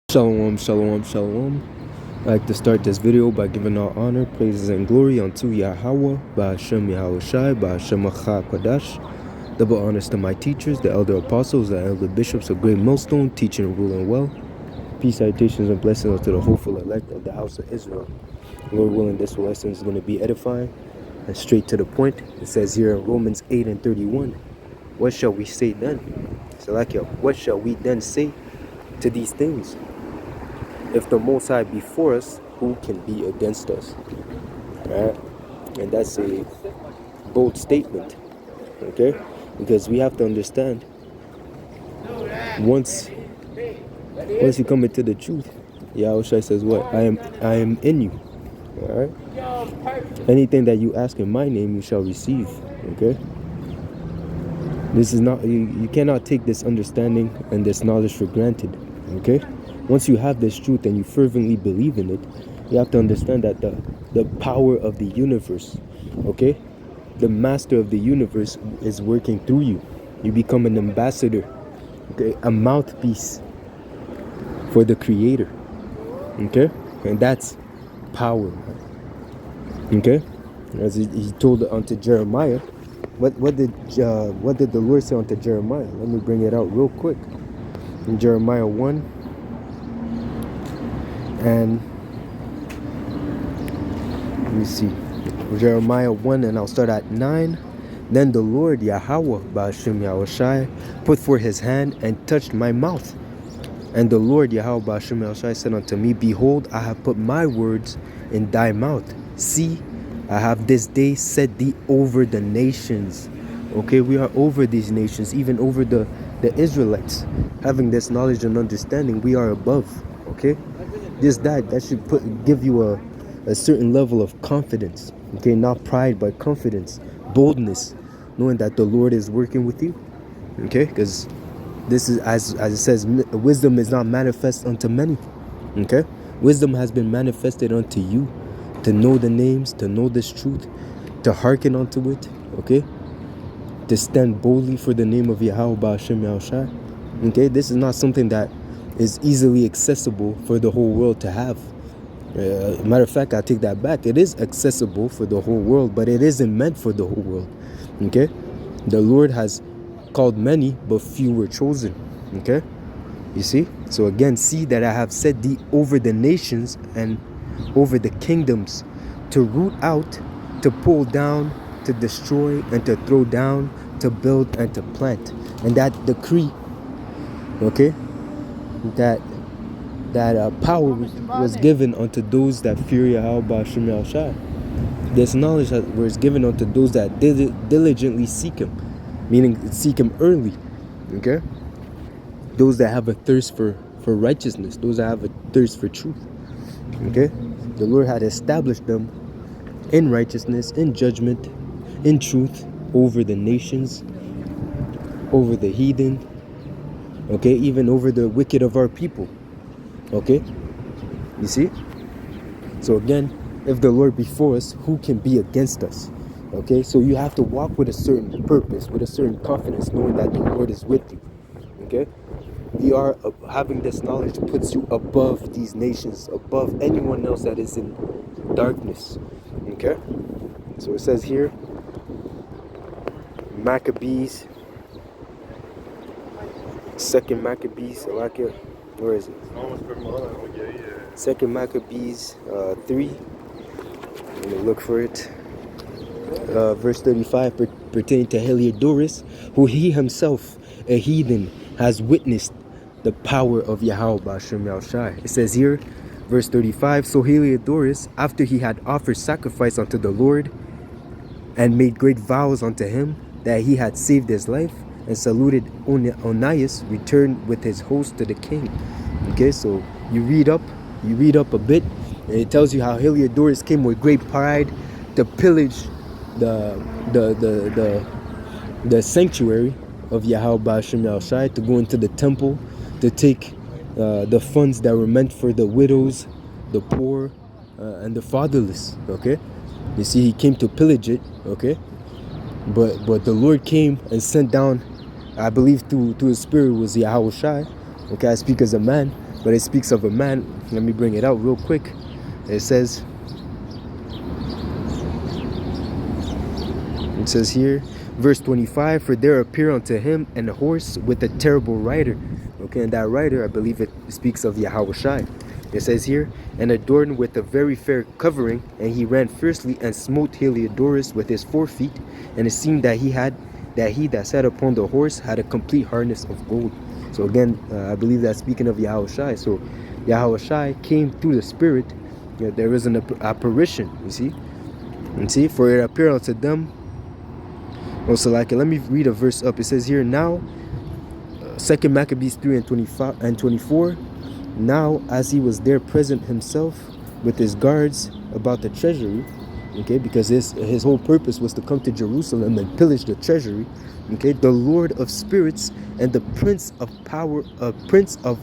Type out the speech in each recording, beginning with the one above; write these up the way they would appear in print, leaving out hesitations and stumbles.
Shalom, shalom, shalom. I'd like to start this video by giving all honor, praises, and glory unto Yahweh, Ba'ashem Yahushai, Ba'ashem Acha Kodash. Double honors to my teachers, the elder apostles, the elder bishops of Great Millstone, teaching and ruling well. Peace, salutations, and blessings unto the hopeful elect of the house of Israel. Lord willing, this lesson is going to be edifying and straight to the point. It says here in Romans 8 and 31, what shall we say then? Salakia, what shall we then say to these things? If the Most High be for us, who can be against us? Right? And that's a bold statement, okay? Because we have to understand, once you come into the truth, Yahushua says what? I am in you. All right? Anything that you ask in my name, you shall receive. Okay? This is not, you cannot take this understanding and this knowledge for granted. Okay? Once you have this truth and you fervently believe in it, you have to understand that the power of the universe, okay, the master of the universe is working through you. You become an ambassador, okay, a mouthpiece for the creator, okay, and that's power, okay. As he told unto Jeremiah, what did the Lord say unto Jeremiah? Let me bring it out real quick. In Jeremiah 1 and let me see, Jeremiah 1, and I'll start at 9. Then the Lord Yahweh Ba'ashem Yahushai put forth his hand and touched my mouth. And the Lord Yahweh Ba'ashem Yahushai said unto me, behold, I have put my words in thy mouth. See, I have this day set thee over the nations. Okay, we are over these nations, even over the Israelites. Having this knowledge and understanding, we are above. Okay, that should give you a certain level of confidence. Okay, not pride, but confidence, boldness, knowing that the Lord is working with you. Okay, because this is, as it says, wisdom is not manifest unto many. Okay, wisdom has been manifested unto you, to know the names, to know this truth, to hearken unto it. Okay, to stand boldly for the name of Yahweh Ba'ashem Yahushai. Okay, this is not something that is easily accessible for the whole world to have. Matter of fact, I take that back. It is accessible for the whole world, but it isn't meant for the whole world. Okay, the Lord has called many, but few were chosen. Okay, you see. So again, see that I have set thee over the nations and over the kingdoms, to root out, to pull down, to destroy, and to throw down, to build and to plant. And that decree, okay, that power was given unto those that fear Yahweh Ba'ashem Yahushai. This knowledge was given unto those that diligently seek him, meaning seek him early. Okay, those that have a thirst for righteousness, those that have a thirst for truth. Okay, the Lord had established them in righteousness, in judgment, in truth, over the nations, over the heathen, okay, even over the wicked of our people. Okay, you see. So again, if the Lord be for us, who can be against us? Okay, so you have to walk with a certain purpose, with a certain confidence, knowing that the Lord is with you. Okay, we are having this knowledge puts you above these nations, above anyone else that is in darkness. Okay, so it says here, Maccabees, Second Maccabees, Salakia, where is it? Second Maccabees 3. Let me look for it. Verse 35, pertaining to Heliodorus, who he himself, a heathen, has witnessed the power of Yahweh Ba'ashem Yahushai. It says here, verse 35, so Heliodorus, after he had offered sacrifice unto the Lord, and made great vows unto him that he had saved his life, and saluted Onias, returned with his host to the king. Okay, so you read up a bit, and it tells you how Heliodorus came with great pride to pillage the sanctuary of Yahweh Ba'ashem Yahushai, to go into the temple, to take the funds that were meant for the widows, the poor, and the fatherless. Okay, you see, he came to pillage it. Okay, but the Lord came and sent down, I believe through his spirit was Yahushai. Okay, I speak as a man, but it speaks of a man. Let me bring it out real quick. It says here, verse 25, for there appeared unto him an horse with a terrible rider. Okay, and that rider, I believe it speaks of Yahawashi. It says here, and adorned with a very fair covering, and he ran fiercely and smote Heliodorus with his forefeet, and it seemed that he that sat upon the horse had a complete harness of gold. So again, I believe that's speaking of Yahawashi. So Yahawashi came through the spirit. There is an apparition, you see. And see, for it appeared unto them. Also, like, let me read a verse up. It says here, now, 2 Maccabees 3 and 25 and 24. Now, as he was there present himself with his guards about the treasury, okay, because his whole purpose was to come to Jerusalem and pillage the treasury, okay, the Lord of spirits and the Prince of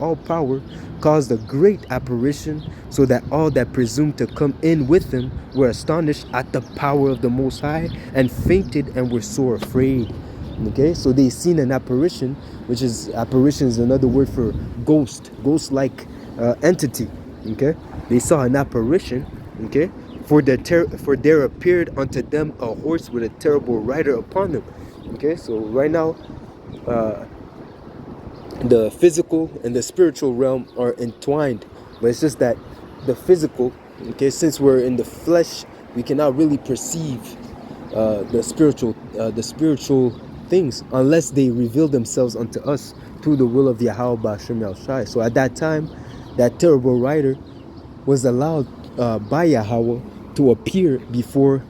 all power caused a great apparition, so that all that presumed to come in with him were astonished at the power of the Most High, and fainted and were sore afraid. Okay, so they seen an apparition, which is another word for ghost-like entity. Okay, they saw an apparition. Okay, for there appeared unto them a horse with a terrible rider upon them. Okay, so right now, the physical and the spiritual realm are entwined, but it's just that the physical, okay, since we're in the flesh, we cannot really perceive the spiritual things unless they reveal themselves unto us through the will of Yahweh Ba'ashem Yahushai. So at that time, that terrible rider was allowed by Yahweh to appear before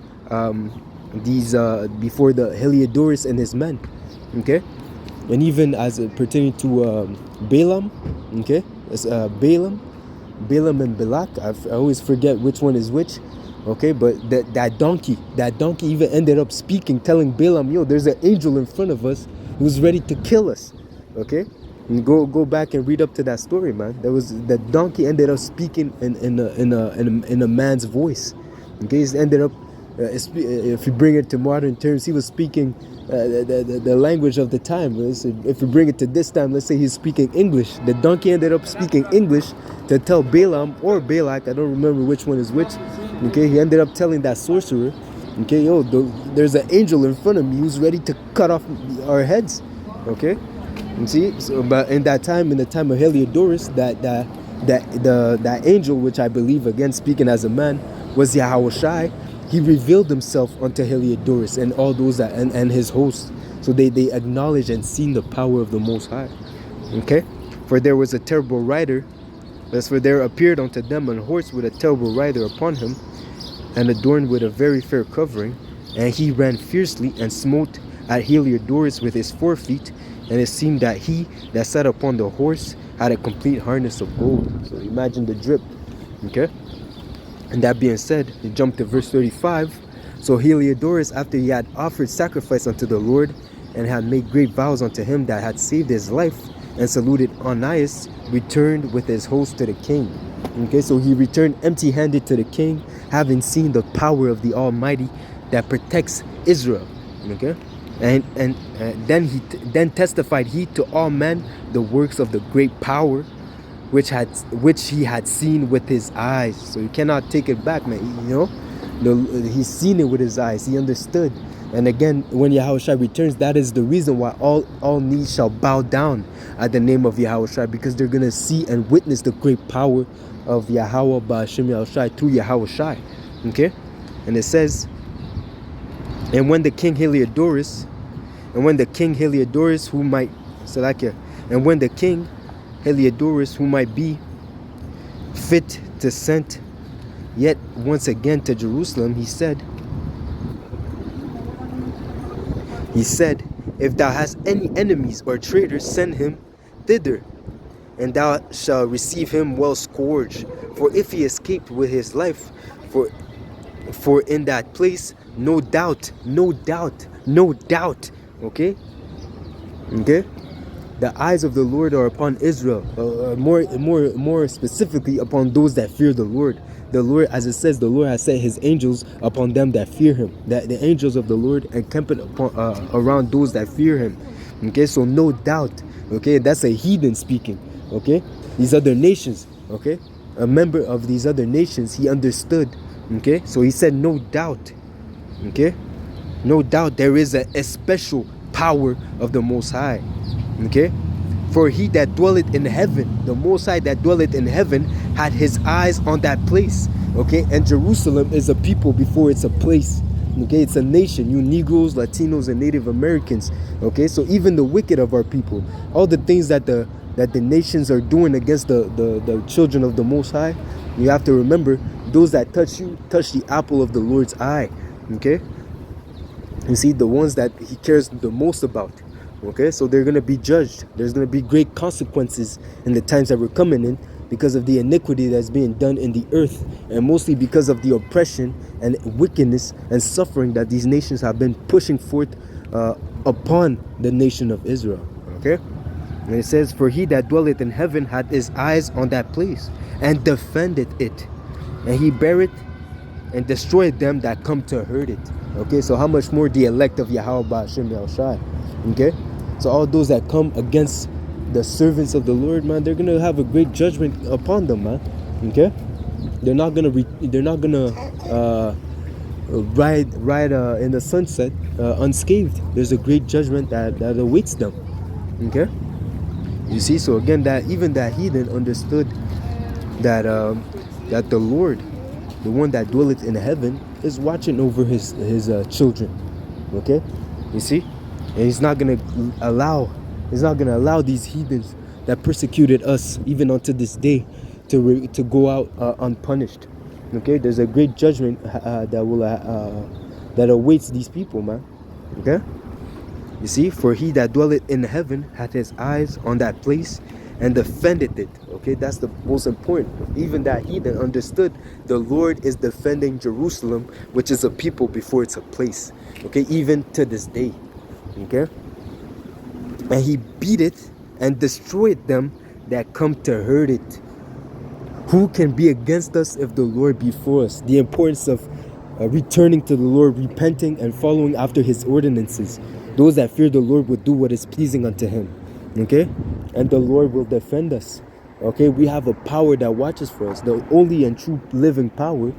before the Heliodorus and his men. Okay, and even as it pertaining to Balaam, okay, it's Balaam and Balak. I always forget which one is which. Okay, but that donkey even ended up speaking, telling Balaam, yo, there's an angel in front of us who's ready to kill us. Okay, and go back and read up to that story, man. That donkey ended up speaking in a man's voice. Okay, he ended up if you bring it to modern terms, he was speaking the language of the time. If you bring it to this time, let's say he's speaking English. The donkey ended up speaking English to tell Balaam or Balak, I don't remember which one is which. Okay, he ended up telling that sorcerer, okay, yo, there's an angel in front of me who's ready to cut off our heads. Okay, you see, so, but in the time of Heliodorus, that angel, which I believe, again speaking as a man, was Yahawashi. He revealed himself unto Heliodorus and all those that and his hosts. So they acknowledged and seen the power of the Most High. Okay, for there was a terrible rider. For there appeared unto them a horse with a terrible rider upon him, and adorned with a very fair covering, and he ran fiercely and smote at Heliodorus with his forefeet, and it seemed that he that sat upon the horse had a complete harness of gold. So imagine the drip. Okay, and that being said, he jumped to verse 35. So Heliodorus, after he had offered sacrifice unto the Lord, and had made great vows unto him that had saved his life, and saluted Onias, returned with his host to the king. Okay, so he returned empty-handed to the king, having seen the power of the Almighty that protects Israel. Okay, and then testified he to all men the works of the great power which he had seen with his eyes. So you cannot take it back, man. You know, he's seen it with his eyes. He understood. And again, when Yahawashi returns, that is the reason why all knees shall bow down at the name of Yahawashi, because they're going to see and witness the great power of Yahweh Ba'ashem Yahushai through Yahawashi. Okay? And it says, and when the king Heliodorus, who might, Salakia, and when the king Heliodorus, who might be fit to send yet once again to Jerusalem, he said, if thou hast any enemies or traitors, send him thither, and thou shalt receive him well scourged. For if he escaped with his life, for in that place, no doubt, okay, the eyes of the Lord are upon Israel, more specifically upon those that fear the Lord. The Lord, as it says, the Lord has set his angels upon them that fear him. That the angels of the Lord encamp upon around those that fear him. Okay, so no doubt. Okay, that's a heathen speaking. Okay, these other nations, okay? A member of these other nations, he understood, okay? So he said, no doubt, okay? No doubt there is a special power of the Most High, okay? For he that dwelleth in heaven, the Most High that dwelleth in heaven, had his eyes on that place, okay? And Jerusalem is a people before it's a place, okay? It's a nation, you Negroes, Latinos, and Native Americans, okay? So even the wicked of our people, all the things that the nations are doing against the children of the Most High, you have to remember, those that touch you, touch the apple of the Lord's eye, okay? You see, the ones that he cares the most about, okay? So they're going to be judged. There's going to be great consequences in the times that we're coming in because of the iniquity that's being done in the earth, and mostly because of the oppression and wickedness and suffering that these nations have been pushing forth upon the nation of Israel, okay? And it says, for he that dwelleth in heaven had his eyes on that place and defended it, and he buried and destroyed them that come to hurt it. Okay, so how much more the elect of Yahweh Ba'ashem Yahushai? Okay, so all those that come against the servants of the Lord, man, they're gonna have a great judgment upon them, man. Okay, they're not gonna ride in the sunset unscathed. There's a great judgment that awaits them. Okay, you see. So again, that even that heathen understood that that the Lord, the one that dwelleth in heaven, is watching over his children. Okay, you see, and he's not gonna allow these heathens that persecuted us even unto this day to go out unpunished. Okay, there's a great judgment that awaits these people, man. Okay, you see, for he that dwelleth in heaven hath his eyes on that place and defended it. Okay, that's the most important. Even that heathen understood the Lord is defending Jerusalem, which is a people before it's a place. Okay, even to this day. Okay, and he beat it and destroyed them that come to hurt it. Who can be against us if the Lord be for us? The importance of returning to the Lord, repenting and following after his ordinances. Those that fear the Lord will do what is pleasing unto him. Okay, and the Lord will defend us. Okay, we have a power that watches for us. The only and true living power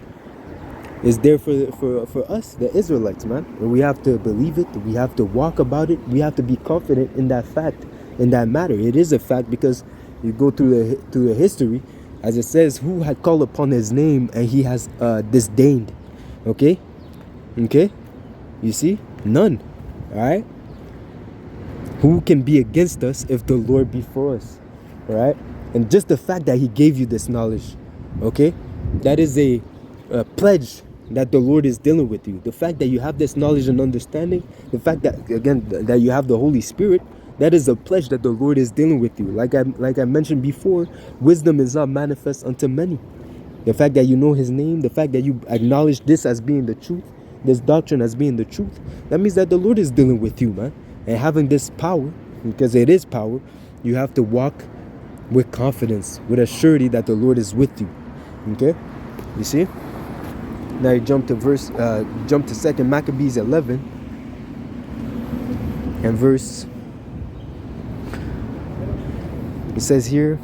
is there for us, the Israelites, man. And we have to believe it. We have to walk about it. We have to be confident in that fact, in that matter. It is a fact because you go through the history, as it says, who had called upon his name and he has disdained. Okay, you see, none. All right. Who can be against us if the Lord be for us? All right? And just the fact that he gave you this knowledge, okay? That is a pledge that the Lord is dealing with you. The fact that you have this knowledge and understanding, the fact that, again, that you have the Holy Spirit, that is a pledge that the Lord is dealing with you. Like I mentioned before, wisdom is not manifest unto many. The fact that you know his name, the fact that you acknowledge this as being the truth, this doctrine as being the truth, that means that the Lord is dealing with you, man. And having this power, because it is power, you have to walk with confidence, with a surety that the Lord is with you. Okay, you see. Now you jump to 2 Maccabees 11 and verse. It says here,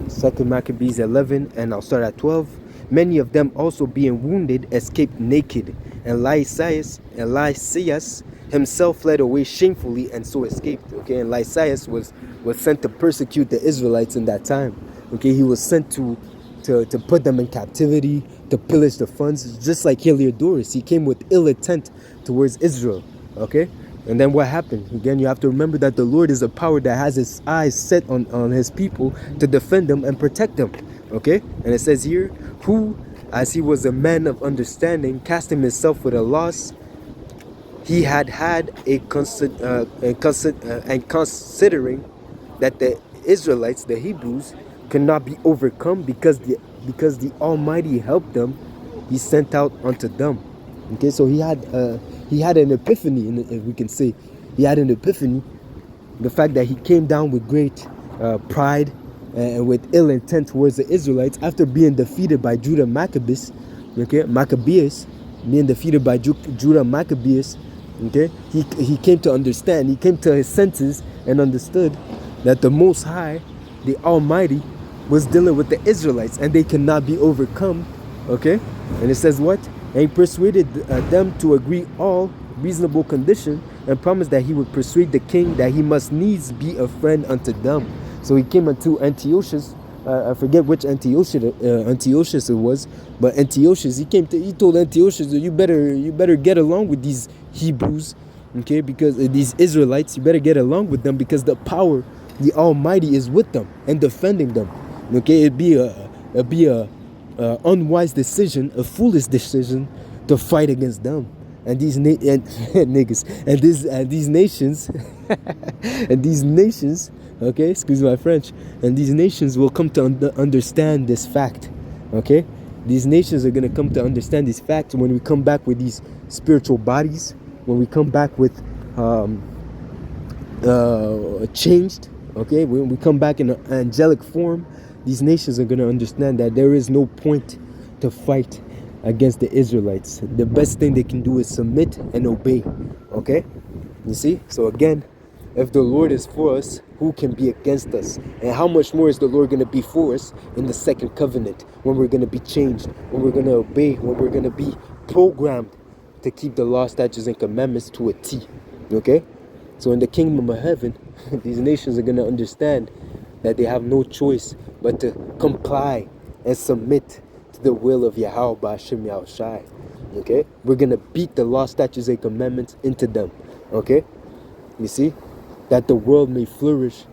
2 Maccabees 11, and I'll start at 12. Many of them also being wounded escaped naked, and Lysias himself fled away shamefully and so escaped. Okay, and Lysias was sent to persecute the Israelites in that time. Okay, he was sent to put them in captivity, to pillage the funds, just like Heliodorus. He came with ill intent towards Israel. Okay, and then what happened? Again, you have to remember that the Lord is a power that has his eyes set on his people to defend them and protect them. Okay, and it says here, who, as he was a man of understanding, casting himself with a loss, he had and considering that the Israelites, the Hebrews, could not be overcome because the Almighty helped them, he sent out unto them. Okay, so he had an epiphany, if we can say. He had an epiphany. The fact that he came down with great pride and with ill intent towards the Israelites after being defeated by Judah Maccabees, being defeated by Judah Maccabees, okay, he came to understand, he came to his senses and understood that the Most High, the Almighty, was dealing with the Israelites and they cannot be overcome. Okay? And it says what? And he persuaded them to agree all reasonable condition and promised that he would persuade the king that he must needs be a friend unto them. So he came unto Antiochus. I forget which Antiochus it was, but Antiochus, he told Antiochus that you better get along with these Hebrews, okay, because these Israelites, you better get along with them because the power, the Almighty is with them and defending them. Okay, it'd be a unwise decision, a foolish decision to fight against them. And these niggas and these nations and these nations, okay, excuse my French, and these nations will come to understand this fact. Okay, these nations are gonna come to understand this fact when we come back with these spiritual bodies, when we come back with changed. Okay, when we come back in an angelic form, these nations are gonna understand that there is no point to fight against the Israelites. The best thing they can do is submit and obey. Okay, you see. So again, if the Lord is for us, who can be against us? And how much more is the Lord going to be for us in the second covenant, when we're going to be changed, when we're going to obey, when we're going to be programmed to keep the law, statutes, and commandments to a T. Okay? So in the kingdom of heaven, these nations are going to understand that they have no choice but to comply and submit to the will of Yahweh Ba'ashem Yahushai. Okay? We're going to beat the law, statutes, and commandments into them. Okay? You see? That the world may flourish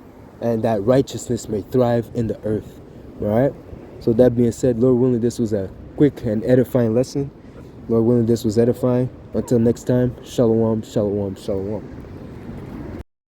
and that righteousness may thrive in the earth. Alright? So that being said, Lord willing, this was a quick and edifying lesson. Lord willing, this was edifying. Until next time, shalom, shalom, shalom.